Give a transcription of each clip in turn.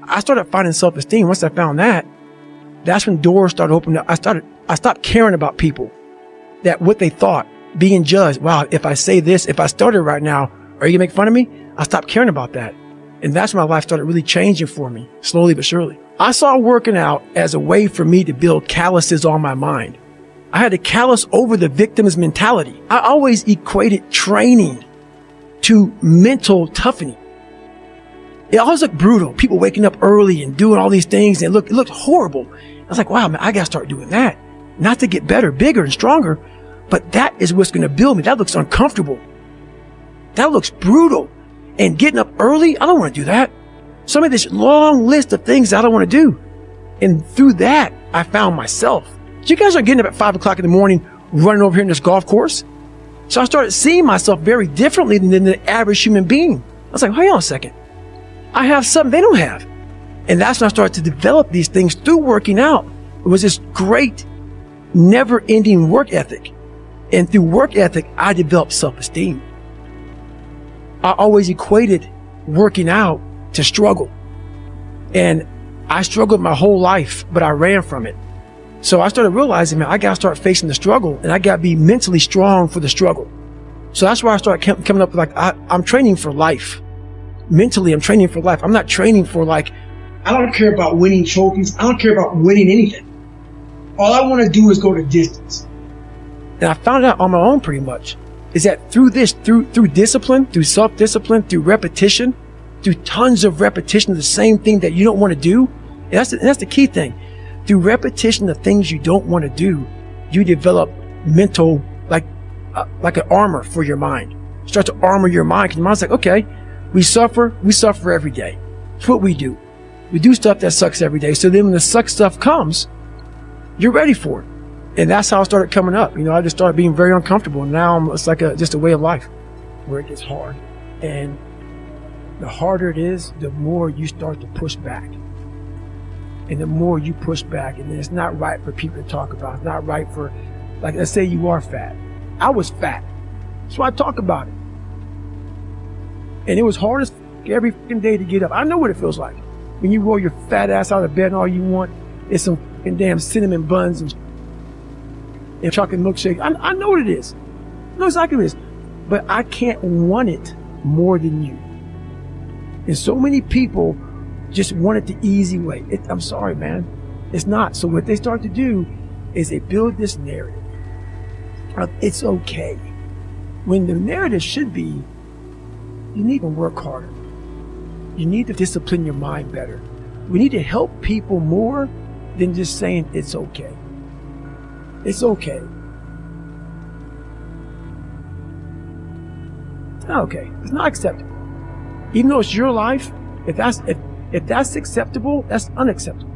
I started finding self-esteem. Once I found that, that's when doors started opening up. I stopped caring about people, that what they thought, being judged. Wow, if I say this, if I started right now, are you gonna make fun of me? I stopped caring about that. And that's when my life started really changing for me, slowly but surely. I saw working out as a way for me to build calluses on my mind. I had to callous over the victim's mentality. I always equated training to mental toughening. It always looked brutal. People waking up early and doing all these things, and it looked horrible. I was like, wow, man, I gotta start doing that. Not to get better, bigger, and stronger, but that is what's gonna build me. That looks uncomfortable. That looks brutal. And getting up early, I don't want to do that. So I made this long list of things I don't want to do. And through that, I found myself. So you guys are getting up at 5 o'clock in the morning, running over here in this golf course. So I started seeing myself very differently than the average human being. I was like, hang on a second. I have something they don't have. And that's when I started to develop these things through working out. It was this great, never-ending work ethic. And through work ethic, I developed self-esteem. I always equated working out to struggle. And I struggled my whole life, but I ran from it. So I started realizing, man, I got to start facing the struggle, and I got to be mentally strong for the struggle. So that's why I started coming up with I'm training for life. Mentally, I'm training for life. I'm not training for I don't care about winning trophies. I don't care about winning anything. All I want to do is go the distance. And I found out on my own pretty much is that through discipline, through self-discipline, through repetition, through tons of repetition of the same thing that you don't want to do. And that's the key thing. Through repetition of things you don't want to do, you develop mental, like an armor for your mind. You start to armor your mind, because your mind's like, okay, we suffer every day. It's what we do. We do stuff that sucks every day. So then when the suck stuff comes, you're ready for it. And that's how I started coming up. I just started being very uncomfortable. And now it's like just a way of life where it gets hard. And the harder it is, the more you start to push back. And the more you push back, and then it's not right for people to talk about. It's not right for, let's say you are fat. I was fat. So I talk about it. And it was hard as every fucking day to get up. I know what it feels like. When you roll your fat ass out of bed and all you want is some fucking damn cinnamon buns and chocolate milkshake. I know what it is. I know exactly what it is. But I can't want it more than you. And so many people just want it the easy way. I'm sorry, man. It's not. So what they start to do is they build this narrative of it's okay. When the narrative should be, you need to work harder. You need to discipline your mind better. We need to help people more than just saying it's okay. It's okay. It's not okay. It's not acceptable. Even though it's your life, if that's acceptable, that's unacceptable.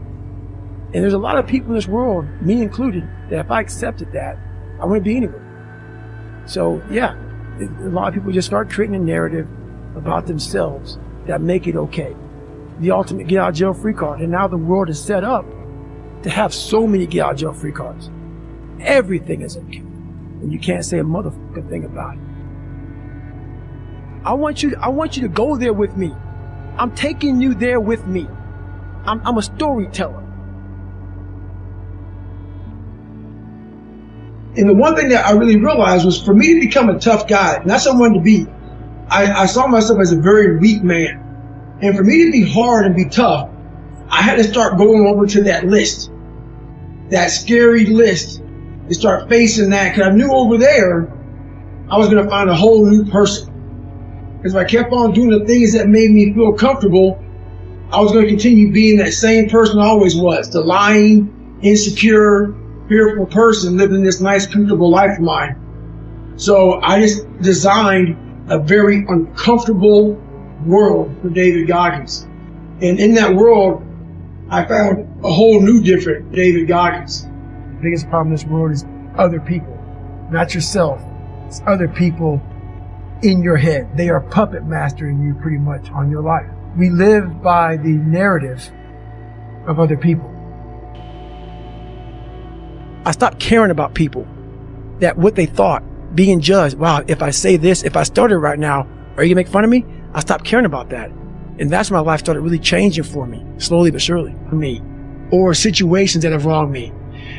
And there's a lot of people in this world, me included, that if I accepted that, I wouldn't be anywhere. So yeah, a lot of people just start creating a narrative about themselves that make it okay. The ultimate get out of jail free card. And now the world is set up to have so many get out of jail free cards. Everything is okay. And you can't say a motherfucking thing about it. I want you to go there with me. I'm taking you there with me. I'm a storyteller. And the one thing that I really realized was for me to become a tough guy, and that's what I wanted to be, I saw myself as a very weak man. And for me to be hard and be tough, I had to start going over to that list, that scary list, and start facing that, because I knew over there I was going to find a whole new person. Because if I kept on doing the things that made me feel comfortable, I was going to continue being that same person I always was, the lying, insecure, fearful person living this nice, comfortable life of mine. So I just designed a very uncomfortable world for David Goggins. And in that world, I found a whole new different David Goggins. The biggest problem in this world is other people, not yourself. It's other people in your head. They are puppet mastering you pretty much on your life. We live by the narrative of other people. I stopped caring about people, that what they thought, being judged. Wow, if I say this, if I started right now, are you gonna make fun of me? I stopped caring about that. And that's when my life started really changing for me, slowly but surely. Or situations that have wronged me.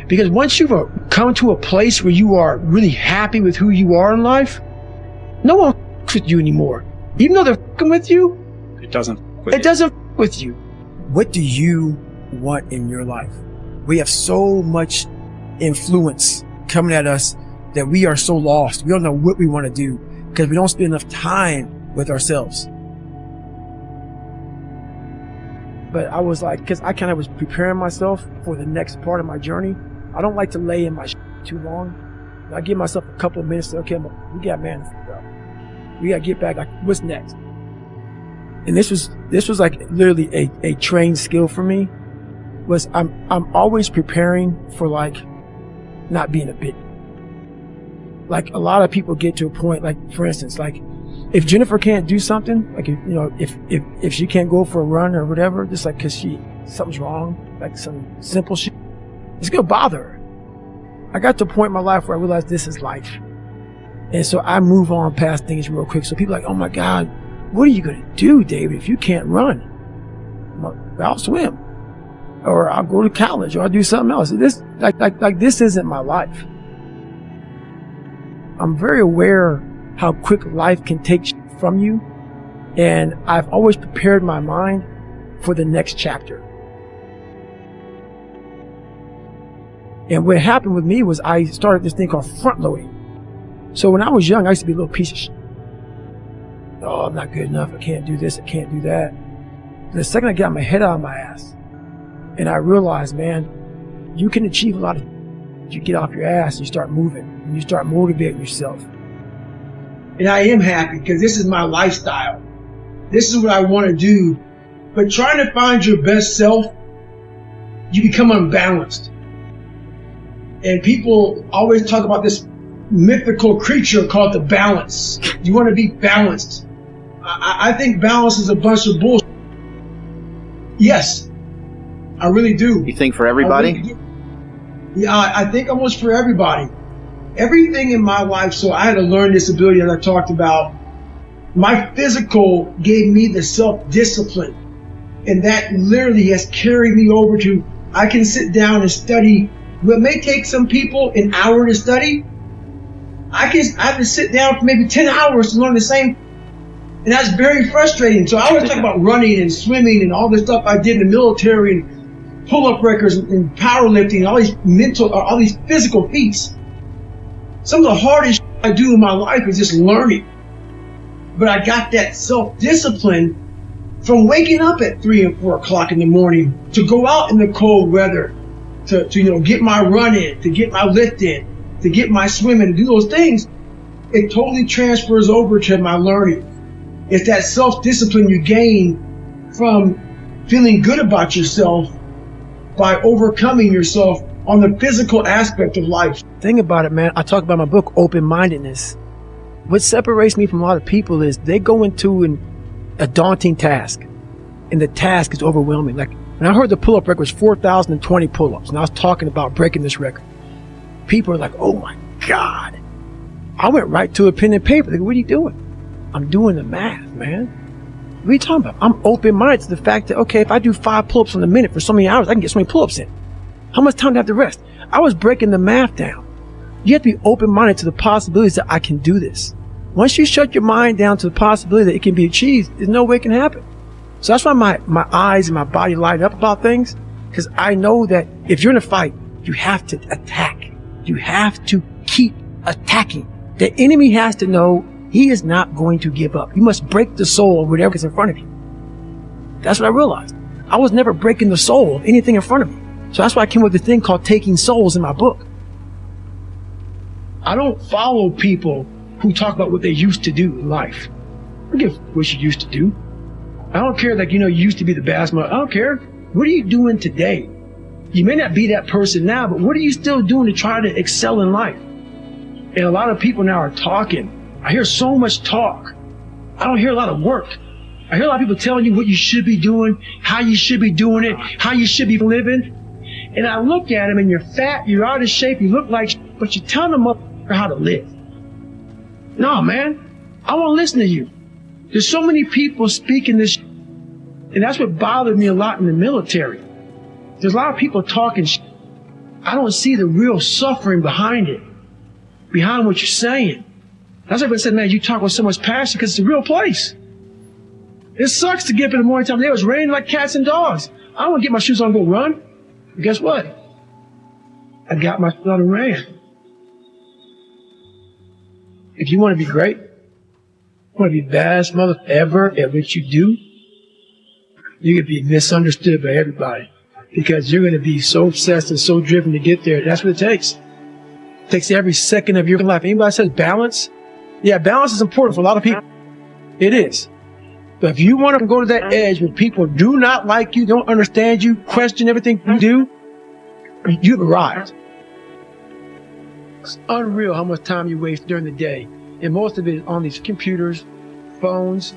Because once you've come to a place where you are really happy with who you are in life, no one f***s with you anymore. Even though they're f***ing with you, it doesn't f*** with you. What do you want in your life? We have so much influence coming at us that we are so lost. We don't know what we want to do because we don't spend enough time with ourselves. But I was like, because I kind of was preparing myself for the next part of my journey. I don't like to lay in my too long. I give myself a couple of minutes to, okay, we got man, we got to get back. Like, what's next? And this was like literally a trained skill for me. Was I'm always preparing for like not being a bit. Like a lot of people get to a point, like for instance, like if Jennifer can't do something, like if she can't go for a run or whatever, just like because something's wrong, like some simple shit, it's gonna bother her. I got to a point in my life where I realized this is life, and so I move on past things real quick. So people are like, oh my God, what are you gonna do, David, if you can't run? I'll swim, or I'll go to college, or I'll do something else. This like this isn't my life. I'm very aware how quick life can take from you, and I've always prepared my mind for the next chapter. And what happened with me was I started this thing called front loading. So when I was young, I used to be a little piece of shit. Oh, I'm not good enough. I can't do this. I can't do that. The second I got my head out of my ass and I realized, man, you can achieve a lot of you get off your ass and you start moving and you start motivating yourself. And I am happy because this is my lifestyle. This is what I want to do. But trying to find your best self, you become unbalanced. And people always talk about this mythical creature called the balance. You want to be balanced. I think balance is a bunch of bullshit. Yes, I really do. You think for everybody? Yeah, I think almost for everybody. Everything in my life, so I had a learning disability that I talked about. My physical gave me the self-discipline. And that literally has carried me over to, I can sit down and study what may take some people an hour to study. I can sit down for maybe 10 hours to learn the same. And that's very frustrating. So I always talk about running and swimming and all this stuff I did in the military and pull-up records and powerlifting, all these physical feats. Some of the hardest I do in my life is just learning. But I got that self-discipline from waking up at 3 and 4 o'clock in the morning to go out in the cold weather, to get my run in, to get my lift in, to get my swim in, to do those things. It totally transfers over to my learning. It's that self-discipline you gain from feeling good about yourself by overcoming yourself on the physical aspect of life. Think about it, man. I talk about my book, Open-Mindedness. What separates me from a lot of people is they go into a daunting task, and the task is overwhelming. Like when I heard the pull-up record was 4,020 pull-ups, and I was talking about breaking this record. People are like, oh my God. I went right to a pen and paper. Like, what are you doing? I'm doing the math, man. What are you talking about? I'm open-minded to the fact that, okay, if I do 5 pull-ups in a minute for so many hours, I can get so many pull-ups in. How much time do I have to rest? I was breaking the math down. You have to be open-minded to the possibilities that I can do this. Once you shut your mind down to the possibility that it can be achieved, there's no way it can happen. So that's why my eyes and my body light up about things, because I know that if you're in a fight, you have to attack. You have to keep attacking. The enemy has to know he is not going to give up. You must break the soul of whatever is in front of you. That's what I realized. I was never breaking the soul of anything in front of me. So that's why I came up with this thing called Taking Souls in my book. I don't follow people who talk about what they used to do in life. Forget what you used to do. I don't care that, you used to be the basketball. I don't care. What are you doing today? You may not be that person now, but what are you still doing to try to excel in life? And a lot of people now are talking. I hear so much talk. I don't hear a lot of work. I hear a lot of people telling you what you should be doing, how you should be doing it, how you should be living. And I look at them and you're fat, you're out of shape, you look like shit, but you're telling them how to live. No, man, I want to listen to you. There's so many people speaking this shit, And that's what bothered me a lot in the military. There's a lot of people talking shit. I don't see the real suffering behind it, behind what you're saying. That's why I said, man, you talk with so much passion because it's a real place. It sucks to get up in the morning time. It was raining like cats and dogs. I don't want to get my shoes on and go run. But guess what? I got my shoes on and ran. If you want to be great, you want to be the baddest mother ever at what you do, you're going to be misunderstood by everybody because you're going to be so obsessed and so driven to get there. That's what it takes. It takes every second of your life. Anybody says balance? Yeah, balance is important for a lot of people. It is. But if you want to go to that edge where people do not like you, don't understand you, question everything you do, you've arrived. It's unreal how much time you waste during the day. And most of it is on these computers, phones,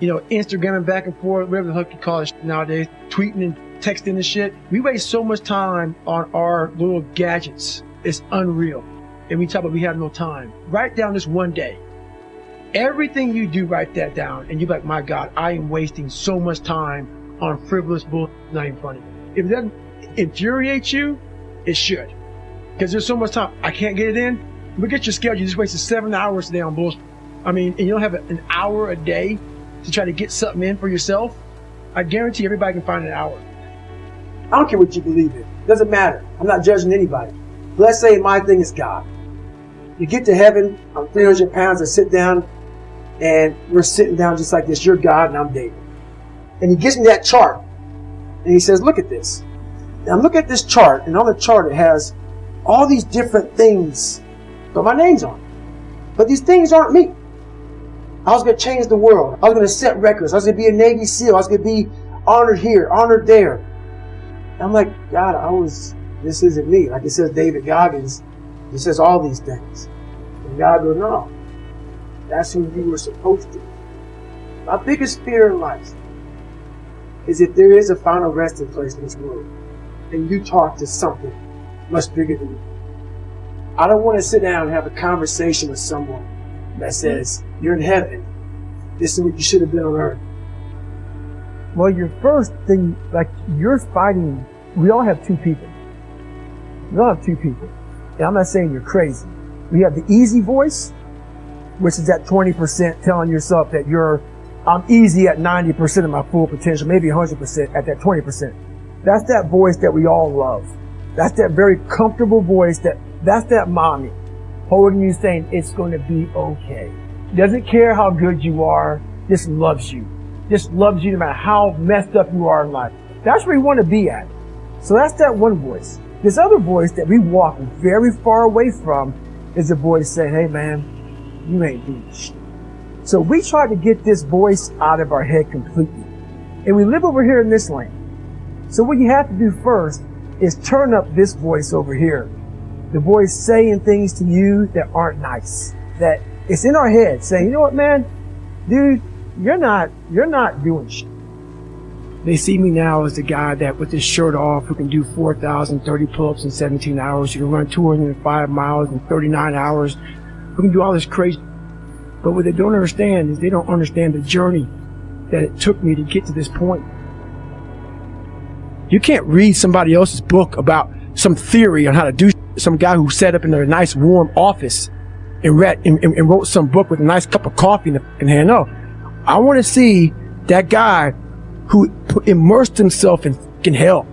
Instagramming back and forth, whatever the heck you call it nowadays, tweeting and texting and shit. We waste so much time on our little gadgets. It's unreal. And we talk about we have no time. Write down this one day. Everything you do, write that down. And you're like, my God, I am wasting so much time on frivolous bull, not even funny. If it doesn't infuriate you, it should. Because there's so much time. I can't get it in. Look at your schedule. You just wasted 7 hours today on bullshit. And you don't have an hour a day to try to get something in for yourself. I guarantee everybody can find an hour. I don't care what you believe in. It doesn't matter. I'm not judging anybody. Let's say my thing is God. You get to heaven, I'm 300 pounds, I sit down, and we're sitting down just like this. You're God and I'm David. And he gives me that chart. And he says, look at this. Now look at this chart. And on the chart it has all these different things, but my name's on it. But these things aren't me. I was going to change the world. I was going to set records. I was going to be a Navy SEAL. I was going to be honored here, honored there. And I'm like, God, this isn't me. Like it says David Goggins, it says all these things. And God goes, no, that's who you were supposed to be. My biggest fear in life is if there is a final resting place in this world and you talk to something much bigger than you. I don't want to sit down and have a conversation with someone that says, you're in heaven. This is what you should have been on earth. Well, your first thing, like you're fighting, we all have two people. We all have two people. And I'm not saying you're crazy. We have the easy voice, which is that 20% telling yourself that I'm easy at 90% of my full potential, maybe 100% at that 20%. That's that voice that we all love. That's that very comfortable voice that's that mommy holding you saying it's going to be okay. Doesn't care how good you are, just loves you. Just loves you no matter how messed up you are in life. That's where you want to be at. So that's that one voice. This other voice that we walk very far away from is a voice saying, hey man, you ain't doing shit. So we try to get this voice out of our head completely. And we live over here in this lane. So what you have to do first is turn up this voice over here. The voice saying things to you that aren't nice. That it's in our head saying, you know what, man? Dude, you're not doing shit. They see me now as the guy that with his shirt off who can do 4,030 pull-ups in 17 hours, who can run 205 miles in 39 hours, who can do all this crazy. But what they don't understand is they don't understand the journey that it took me to get to this point. You can't read somebody else's book about some theory on how to do some guy who sat up in a nice warm office and read and wrote some book with a nice cup of coffee in hand. No, I want to see that guy who immersed himself in fucking hell.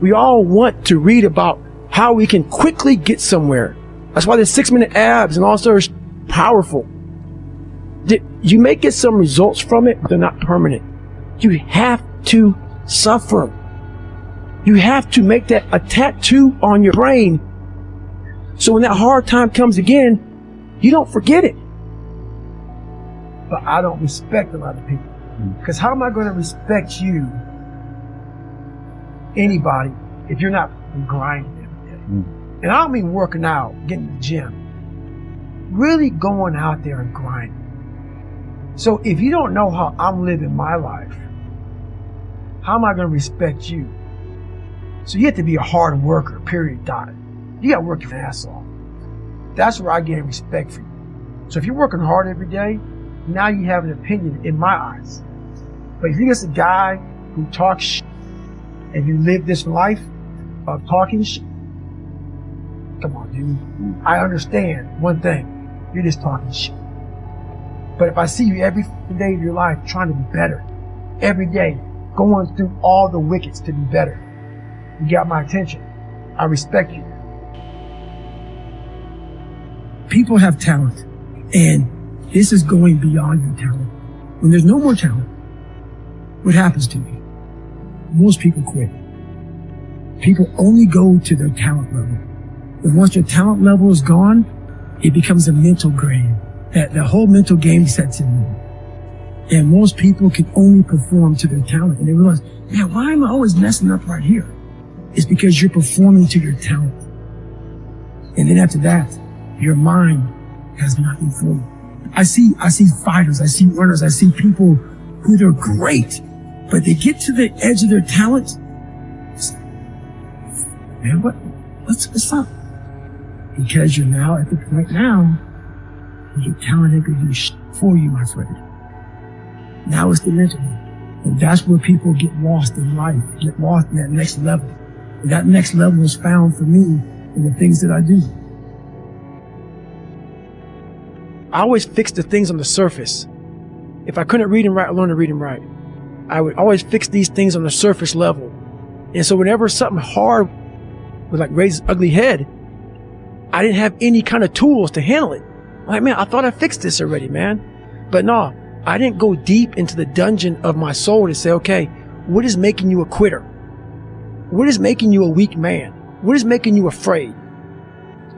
We all want to read about how we can quickly get somewhere. That's why the 6-minute abs and all sorts are powerful. You may get some results from it, but they're not permanent. You have to suffer. You have to make that a tattoo on your brain. So when that hard time comes again, you don't forget it. But I don't respect a lot of people. Because how am I going to respect you, anybody, if you're not grinding every day? And I don't mean working out, getting to the gym. Really going out there and grinding. So if you don't know how I'm living my life, how am I going to respect you? So you have to be a hard worker, period, dot. You got to work your ass off. That's where I gain respect for you. So if you're working hard every day, now you have an opinion in my eyes. But if you're just a guy who talk shit and you live this life of talking shit, come on, dude. I understand one thing. You're just talking shit. But if I see you every day of your life trying to be better, every day going through all the wickets to be better, you got my attention. I respect you. People have talent, and this is going beyond your talent. When there's no more talent, what happens to you? Most people quit. People only go to their talent level. And once your talent level is gone, it becomes a mental game. The whole mental game sets in. And most people can only perform to their talent. And they realize, man, why am I always messing up right here? It's because you're performing to your talent. And then after that, your mind has nothing for you. I see fighters, I see runners, I see people who are great, but they get to the edge of their talent. Man, what's up? Because you're now at the point now, your talent ain't gonna do shit for you, my friend. Now it's the mental game. And that's where people get lost in life, get lost in that next level. And that next level is found for me in the things that I do. I always fix the things on the surface. If I couldn't read and write, I learned to read and write. I would always fix these things on the surface level. And so whenever something hard would like raise its ugly head, I didn't have any kind of tools to handle it. I'm like, man, I thought I fixed this already, man. But no, I didn't go deep into the dungeon of my soul to say, okay, what is making you a quitter? What is making you a weak man? What is making you afraid?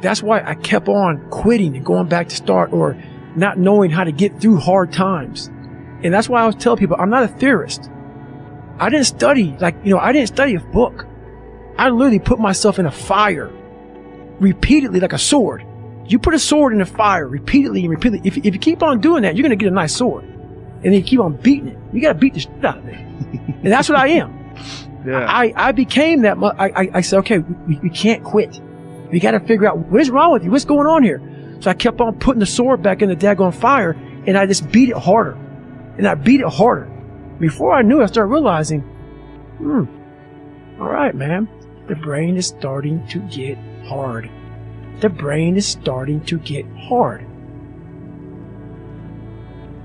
That's why I kept on quitting and going back to start, or not knowing how to get through hard times. And that's why I always tell people, I'm not a theorist. I didn't study, I didn't study a book. I literally put myself in a fire repeatedly like a sword. You put a sword in a fire repeatedly and repeatedly. If you keep on doing that, you're going to get a nice sword. And then you keep on beating it. You got to beat the shit out of it. And that's what I am. Yeah. I became that. I said, okay, we can't quit. We got to figure out what is wrong with you. What's going on here? So I kept on putting the sword back in the daggone fire, and I just beat it harder. And I beat it harder. Before I knew it, I started realizing, all right, man, the brain is starting to get hard. The brain is starting to get hard.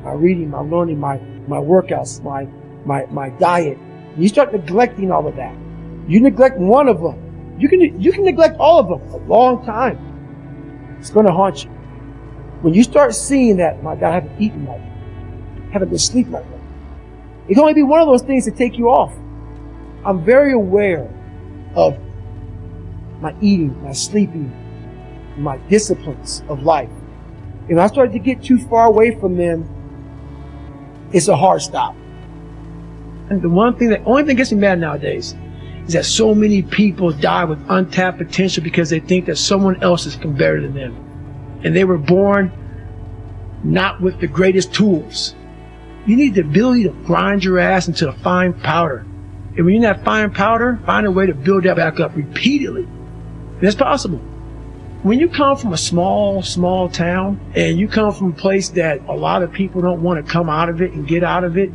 My reading, my learning, my workouts, my diet. You start neglecting all of that. You neglect one of them. You can neglect all of them a long time. It's going to haunt you. When you start seeing that, my God, I haven't eaten right, haven't been sleeping right. It can only be one of those things to take you off. I'm very aware of my eating, my sleeping, my disciplines of life. If I started to get too far away from them, it's a hard stop. And the only thing that gets me mad nowadays is that so many people die with untapped potential because they think that someone else is better than them. And they were born not with the greatest tools. You need the ability to grind your ass into a fine powder. And when you're in that fine powder, find a way to build that back up repeatedly. And it's possible. When you come from a small town, and you come from a place that a lot of people don't want to come out of it and get out of it,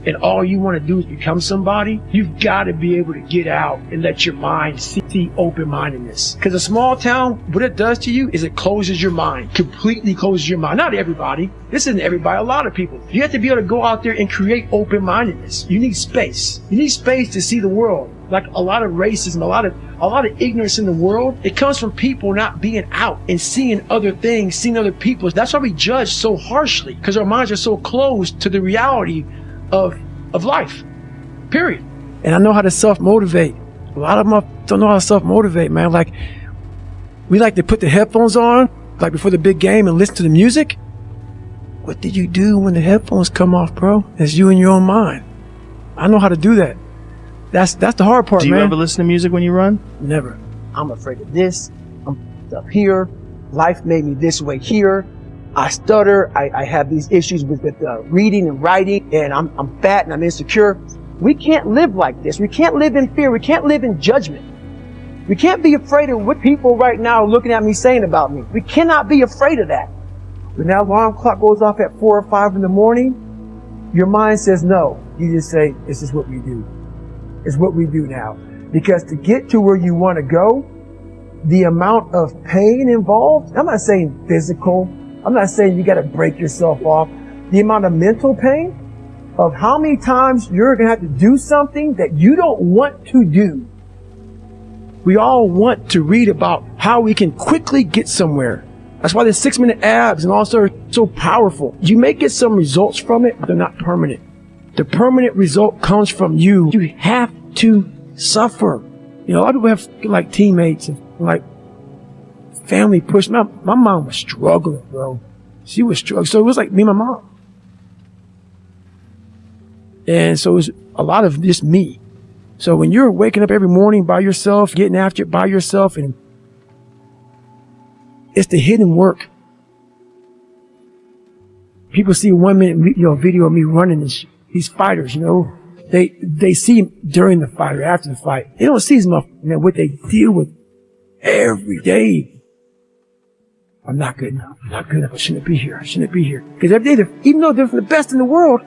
and all you want to do is become somebody, you've got to be able to get out and let your mind see open-mindedness. Because a small town, what it does to you is it closes your mind, completely closes your mind. Not everybody. This isn't everybody, a lot of people. You have to be able to go out there and create open-mindedness. You need space. You need space to see the world. Like a lot of racism, a lot of ignorance in the world, it comes from people not being out and seeing other things, seeing other people. That's why we judge so harshly, because our minds are so closed to the reality of life, period. And I know how to self-motivate. A lot of them don't know how to self-motivate, man. Like, we like to put the headphones on, like before the big game, and listen to the music. What did you do when the headphones come off, bro? It's you in your own mind. I know how to do that. That's the hard part, man. Do you ever listen to music when you run? Never. I'm afraid of this. I'm up here. Life made me this way here. I stutter. I have these issues with reading and writing, and I'm fat and I'm insecure. We can't live like this. We can't live in fear. We can't live in judgment. We can't be afraid of what people right now are looking at me saying about me. We cannot be afraid of that. When that alarm clock goes off at 4 or 5 in the morning, your mind says no. You just say, this is what we do. is what we do now. Because to get to where you want to go, the amount of pain involved, I'm not saying physical, I'm not saying you got to break yourself off. The amount of mental pain of how many times you're going to have to do something that you don't want to do. We all want to read about how we can quickly get somewhere. That's why the 6-minute abs and also are so powerful. You may get some results from it, but they're not permanent. The permanent result comes from you. You have to suffer. You know, a lot of people have like teammates and like family push. My mom was struggling, bro. She was struggling. So it was like me and my mom. And so it was a lot of just me. So when you're waking up every morning by yourself, getting after it by yourself, and it's the hidden work. People see 1 minute, video of me running these fighters, they see during the fight or after the fight. They don't see as much, what they deal with every day. I'm not good enough. I'm not good enough. I shouldn't be here. I shouldn't be here. Because every day, even though they're the best in the world,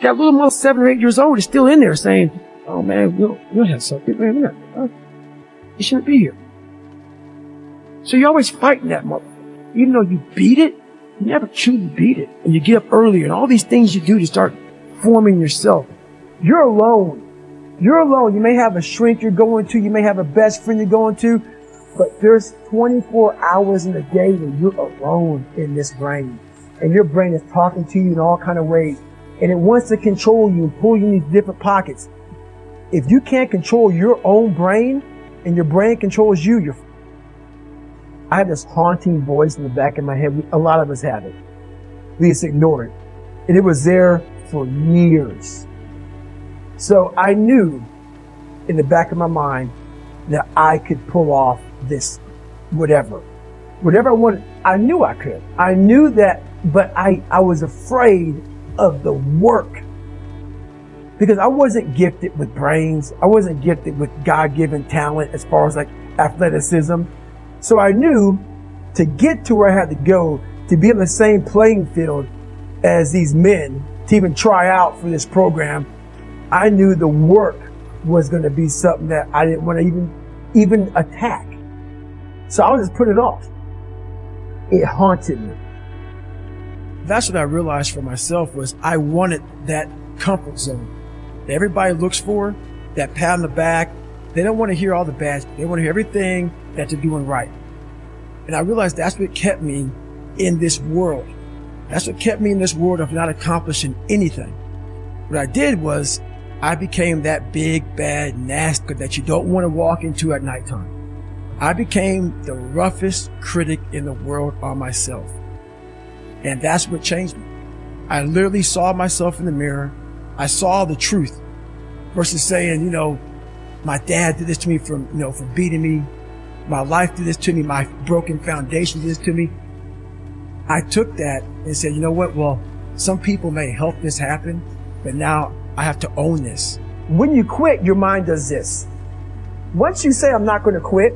that little mother 7 or 8 years old is still in there saying, "Oh man, we'll have something, man. You shouldn't be here." So you're always fighting that mother. Even though you beat it, you never truly beat it. And you get up earlier and all these things you do to start forming yourself. You're alone. You're alone. You may have a shrink you're going to. You may have a best friend you're going to. But there's 24 hours in a day when you're alone in this brain. And your brain is talking to you in all kind of ways. And it wants to control you and pull you in these different pockets. If you can't control your own brain and your brain controls you, I have this haunting voice in the back of my head. A lot of us have it. We just ignore it. And it was there for years. So I knew in the back of my mind that I could pull off this whatever I wanted. I knew I could. I knew that, but I was afraid of the work because I wasn't gifted with brains. I wasn't gifted with God-given talent as far as like athleticism. So I knew to get to where I had to go, to be on the same playing field as these men, to even try out for this program, I knew the work was going to be something that I didn't want to even attack. So I would just put it off. It haunted me. That's what I realized for myself was I wanted that comfort zone that everybody looks for, that pat on the back. They don't want to hear all the bad. They want to hear everything that they're doing right. And I realized that's what kept me in this world. That's what kept me in this world of not accomplishing anything. What I did was I became that big, bad, nasty that you don't want to walk into at nighttime. I became the roughest critic in the world on myself. And that's what changed me. I literally saw myself in the mirror. I saw the truth versus saying, my dad did this to me for beating me. My life did this to me. My broken foundation did this to me. I took that and said, you know what? Well, some people may help this happen, but now I have to own this. When you quit, your mind does this. Once you say, I'm not going to quit,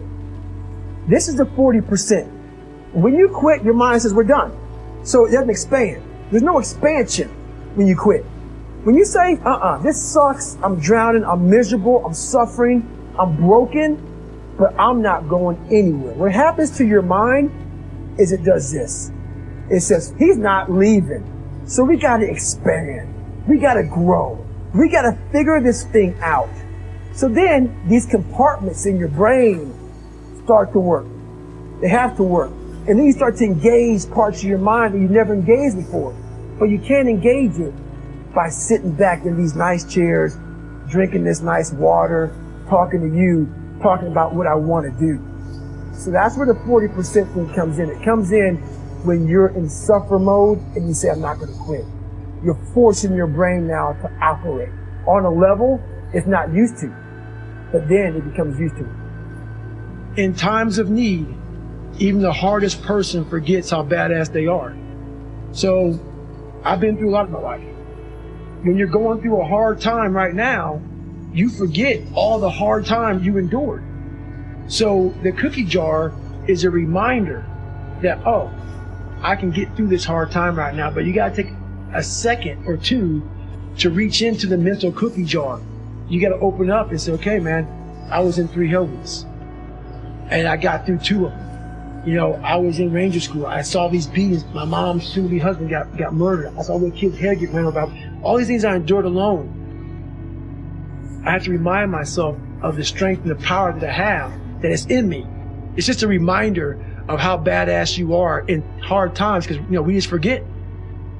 this is the 40%. When you quit, your mind says, we're done. So it doesn't expand. There's no expansion when you quit. When you say, this sucks, I'm drowning, I'm miserable, I'm suffering, I'm broken, but I'm not going anywhere. What happens to your mind is it does this. It says, he's not leaving. So we got to expand. We got to grow. We got to figure this thing out. So then these compartments in your brain start to work. They have to work. And then you start to engage parts of your mind that you never engaged before. But you can't engage it by sitting back in these nice chairs, drinking this nice water, talking to you, talking about what I want to do. So that's where the 40% thing comes in. It comes in when you're in suffer mode and you say, I'm not going to quit. You're forcing your brain now to operate on a level it's not used to. But then it becomes used to it. In times of need, even the hardest person forgets how badass they are. So I've been through a lot of my life. When you're going through a hard time right now, you forget all the hard time you endured. So the cookie jar is a reminder that, I can get through this hard time right now, but you got to take a second or two to reach into the mental cookie jar. you got to open up and say, okay, man, I was in 3 Hillbillies and I got through 2 of them. You know, I was in Ranger School. I saw these beatings. My mom's soon-to-be husband got murdered. I saw little kid's hair get ran over. All these things I endured alone. I have to remind myself of the strength and the power that I have, that it's in me. It's just a reminder of how badass you are in hard times, because, you know, we just forget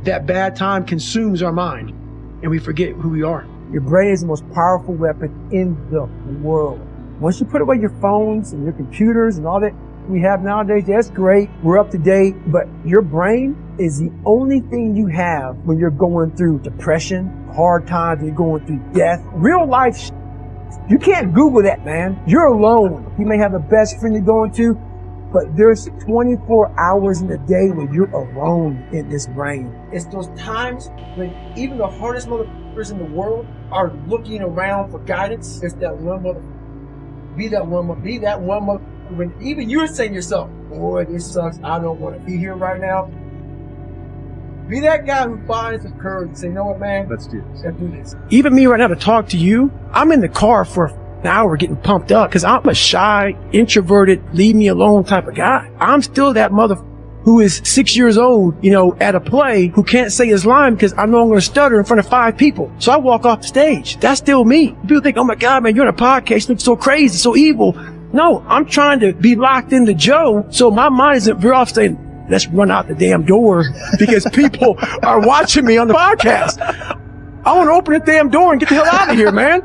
that bad time consumes our mind and we forget who we are. Your brain is the most powerful weapon in the world. Once you put away your phones and your computers and all that we have nowadays, that's great. We're up to date, but your brain is the only thing you have when you're going through depression, hard times, you're going through death, real life. You can't Google that, man. You're alone. You may have a best friend you're going to, but there's 24 hours in the day when you're alone in this brain. It's those times when even the hardest motherfuckers in the world are looking around for guidance. It's that one motherfucker. Be that one motherfucker. When even you're saying to yourself, boy, this sucks, I don't want to be here right now. Be that guy who finds the courage and say, you know what, man? Let's do this. Even me right now to talk to you, I'm in the car for an hour getting pumped up because I'm a shy, introverted, leave me alone type of guy. I'm still that motherfucker who is 6 years old, you know, at a play, who can't say his line because I'm no longer a stutter in front of 5 people. So I walk off the stage. That's still me. People think, oh my God, man, you're on a podcast, you look so crazy, so evil. No, I'm trying to be locked into Joe, so my mind isn't veer off saying, let's run out the damn door because people are watching me on the podcast. I want to open the damn door and get the hell out of here, man.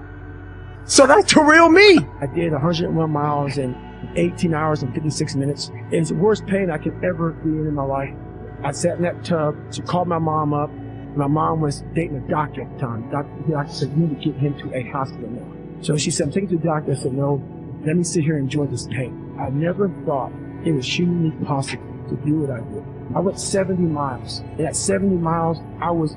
So that's the real me. I did 101 miles in 18 hours and 56 minutes. It was the worst pain I could ever be in my life. I sat in that tub. She called my mom up. My mom was dating a doctor at the time. The doctor said, you need to get him to a hospital now. So she said, I'm taking to the doctor. I said, no. Let me sit here and enjoy this pain. I never thought it was humanly possible to do what I did. I went 70 miles. And at 70 miles, I was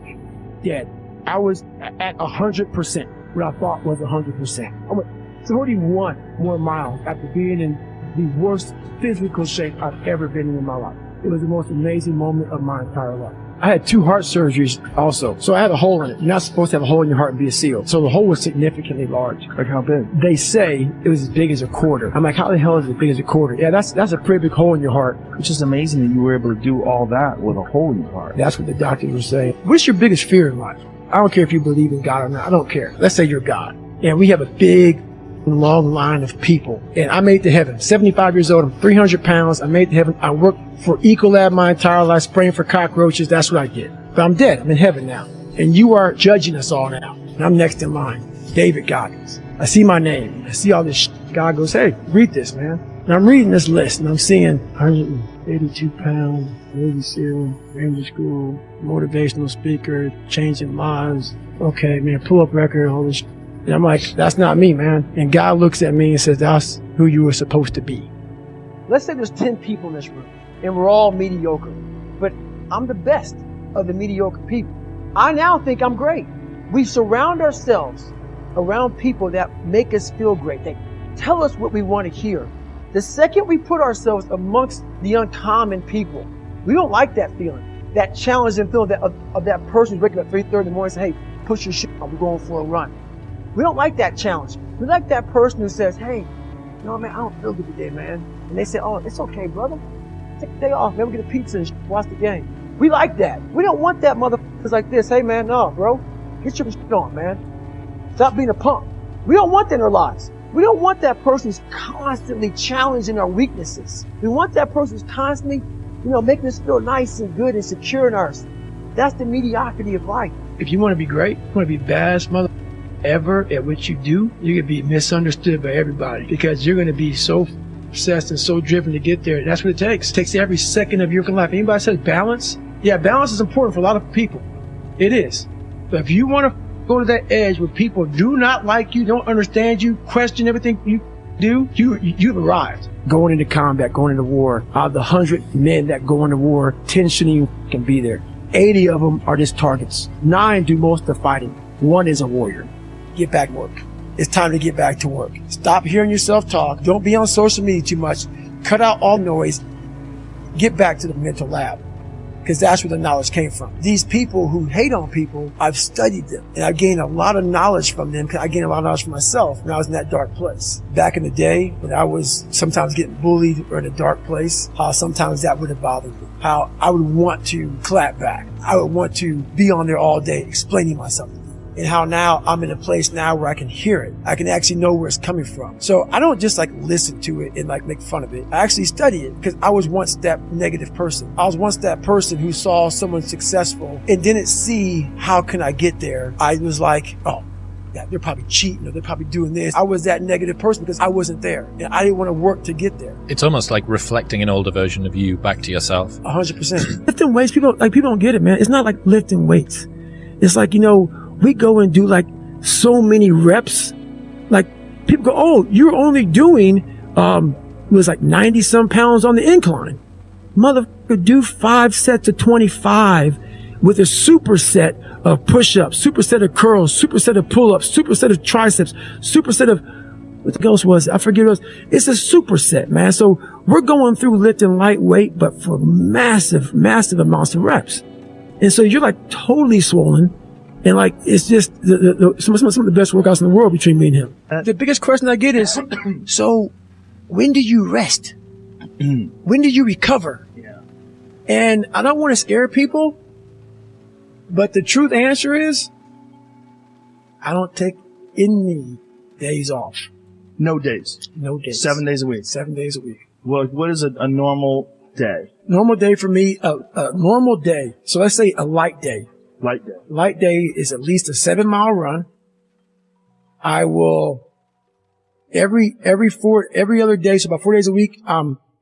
dead. I was at 100%, what I thought was 100%. I went 31 more miles after being in the worst physical shape I've ever been in my life. It was the most amazing moment of my entire life. I had 2 heart surgeries also. So I had a hole in it. You're not supposed to have a hole in your heart and be a SEAL. So the hole was significantly large. Like how big? They say it was as big as a quarter. I'm like, how the hell is it as big as a quarter? Yeah, that's a pretty big hole in your heart. It's just amazing that you were able to do all that with a hole in your heart. That's what the doctors were saying. What's your biggest fear in life? I don't care if you believe in God or not. I don't care. Let's say you're God. And we have a big, long line of people. And I made it to heaven. 75 years old. I'm 300 pounds. I made it to heaven. I worked for Ecolab my entire life, spraying for cockroaches. That's what I did. But I'm dead. I'm in heaven now. And you are judging us all now. And I'm next in line. David Goggins. I see my name. I see all this shit. God goes, hey, read this, man. And I'm reading this list and I'm seeing 182 pounds, Navy SEAL, Ranger School, motivational speaker, changing lives. Okay, man, pull up record, all this shit. And I'm like, that's not me, man. And God looks at me and says, that's who you were supposed to be. Let's say there's 10 people in this room and we're all mediocre, but I'm the best of the mediocre people. I now think I'm great. We surround ourselves around people that make us feel great. They tell us what we want to hear. The second we put ourselves amongst the uncommon people, we don't like that feeling, that challenging feeling of that person who's waking up at 3:30 in the morning and saying, hey, push your shit on, we're going for a run. We don't like that challenge. We like that person who says, hey, you know, man, I don't feel good today, man. And they say, oh, it's okay, brother. Take the day off, man. We'll get a pizza and watch the game. We like that. We don't want that motherfuckers like this. Hey, man, no, bro. Get your shit on, man. Stop being a punk. We don't want that in our lives. We don't want that person who's constantly challenging our weaknesses. We want that person who's constantly, you know, making us feel nice and good and secure in ours. That's the mediocrity of life. If you want to be great, you want to be the best motherfucker ever at what you do, you're going to be misunderstood by everybody because you're going to be so obsessed and so driven to get there. That's what it takes. It takes every second of your life. Anybody says balance? Yeah, balance is important for a lot of people. It is. But if you want to go to that edge where people do not like you, don't understand you, question everything you do, you've arrived. Going into combat, going into war, out of the 100 men that go into war, 10 shouldn't even can be there. 80 of them are just targets. 9 do most of the fighting. 1 is a warrior. Get back to work. It's time to get back to work. Stop hearing yourself talk. Don't be on social media too much. Cut out all noise. Get back to the mental lab. because that's where the knowledge came from. These people who hate on people, I've studied them, and I've gained a lot of knowledge from them, because I gained a lot of knowledge for myself when I was in that dark place. Back in the day, when I was sometimes getting bullied or in a dark place, how sometimes that would have bothered me. How I would want to clap back. I would want to be on there all day explaining myself. And how now I'm in a place now where I can hear it. I can actually know where it's coming from. So I don't just like listen to it and like make fun of it. I actually study it, because I was once that negative person. I was once that person who saw someone successful and didn't see how can I get there. I was like, oh, yeah, they're probably cheating, or they're probably doing this. I was that negative person because I wasn't there, and I didn't want to work to get there. It's almost like reflecting an older version of you back to yourself. 100%. Lifting weights, people don't get it, man. It's not like lifting weights. It's like, we go and do like so many reps. Like people go, oh, you're only doing, it was like 90 some pounds on the incline. Motherfucker, do 5 sets of 25 with a superset of push-ups, superset of curls, superset of pull-ups, superset of triceps, superset of, what the else was it? I forget what it was. It's a superset, man. So we're going through lifting lightweight, but for massive, massive amounts of reps. And so you're like totally swollen. And like, it's just some of the best workouts in the world between me and him. The biggest question I get is, so when do you rest? When do you recover? Yeah. And I don't want to scare people, but the truth answer is, I don't take any days off. No days. No days. 7 days a week. 7 days a week. Well, what is a normal day? Normal day for me, a normal day. So let's say a light day. Light day. Light day is at least a 7-mile run. I will every other day, so about 4 days a week,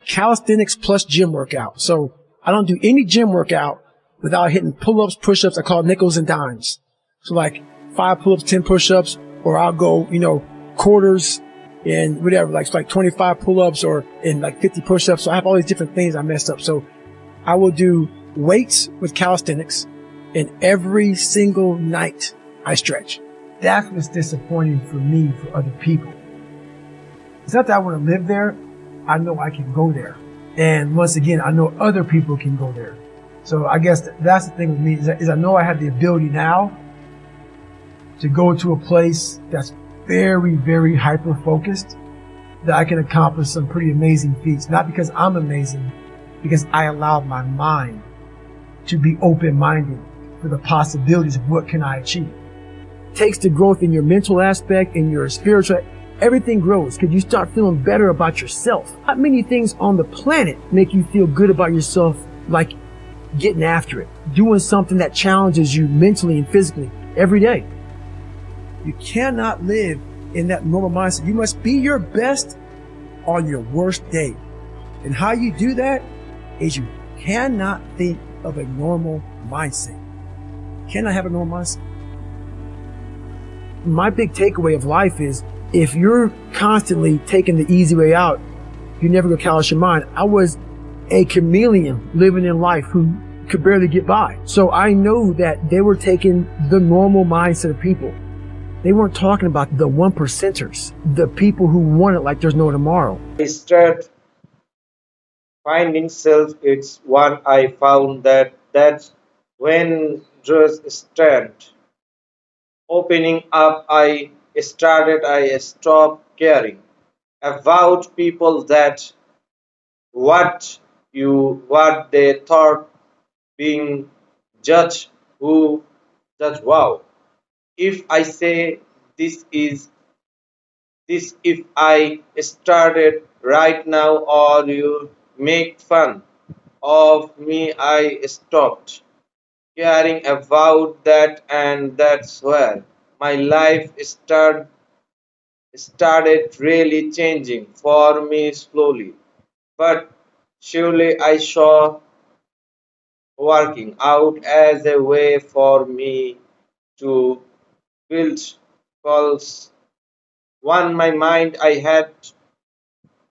calisthenics plus gym workout. So I don't do any gym workout without hitting pull-ups, push-ups. I call it nickels and dimes. So like 5 pull-ups, 10 push-ups, or I'll go, quarters and whatever, like 25 pull-ups or in like 50 push-ups. So I have all these different things I messed up. So I will do weights with calisthenics. And every single night I stretch. That's what's disappointing for me, for other people. It's not that I want to live there. I know I can go there. And once again, I know other people can go there. So I guess that's the thing with me, is I know I have the ability now to go to a place that's very, very hyper-focused, that I can accomplish some pretty amazing feats. Not because I'm amazing, because I allowed my mind to be open-minded for the possibilities of what can I achieve. It takes the growth in your mental aspect, in your spiritual, everything grows because you start feeling better about yourself. Not many things on the planet make you feel good about yourself, like getting after it, doing something that challenges you mentally and physically every day. You cannot live in that normal mindset. You must be your best on your worst day. And how you do that is you cannot think of a normal mindset. Cannot have a normal mindset. My big takeaway of life is, if you're constantly taking the easy way out, you never go callous your mind. I was a chameleon living in life who could barely get by. So I know that they were taking the normal mindset of people. They weren't talking about the 1%ers, the people who want it like there's no tomorrow. Instead, finding self, it's one I found that's when doors stand opening up. I stopped caring about people that what they thought, being judged, who judge. Wow, if I say this is this, if I started right now, or you make fun of me, I stopped caring about that, and that's where my life started really changing for me slowly. But surely I saw working out as a way for me to build goals. One my mind I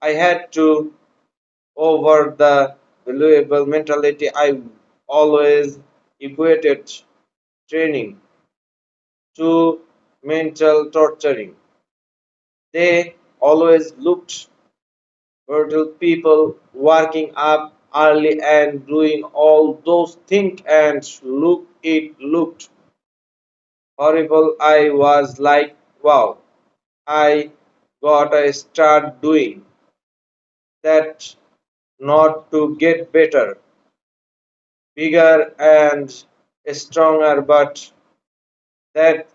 had to over the valuable mentality. I always equated training to mental torturing. They always looked brutal people working up early and doing all those things, and look, it looked horrible. I was like, wow, I gotta start doing that, not to get better, bigger, and stronger, but that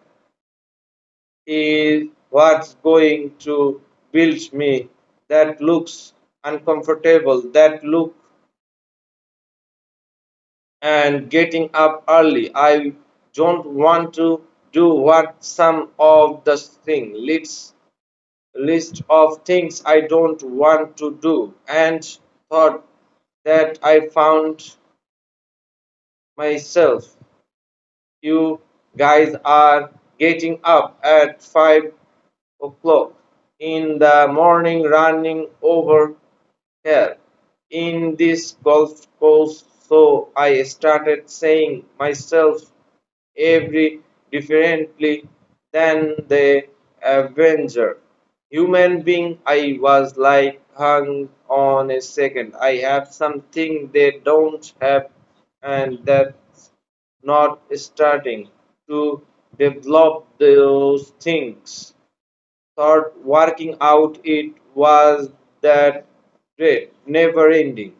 is what's going to build me. That looks uncomfortable, that look, and getting up early. I don't want to do what some of the thing list of things I don't want to do, and thought that I found myself. You guys are getting up at 5 o'clock in the morning, running over here in this golf course. So I started saying myself every differently than the Avenger. Human being, I was like, hang on a second. I have something they don't have, and that's not starting to develop those things. Thought working out it was that great, never ending.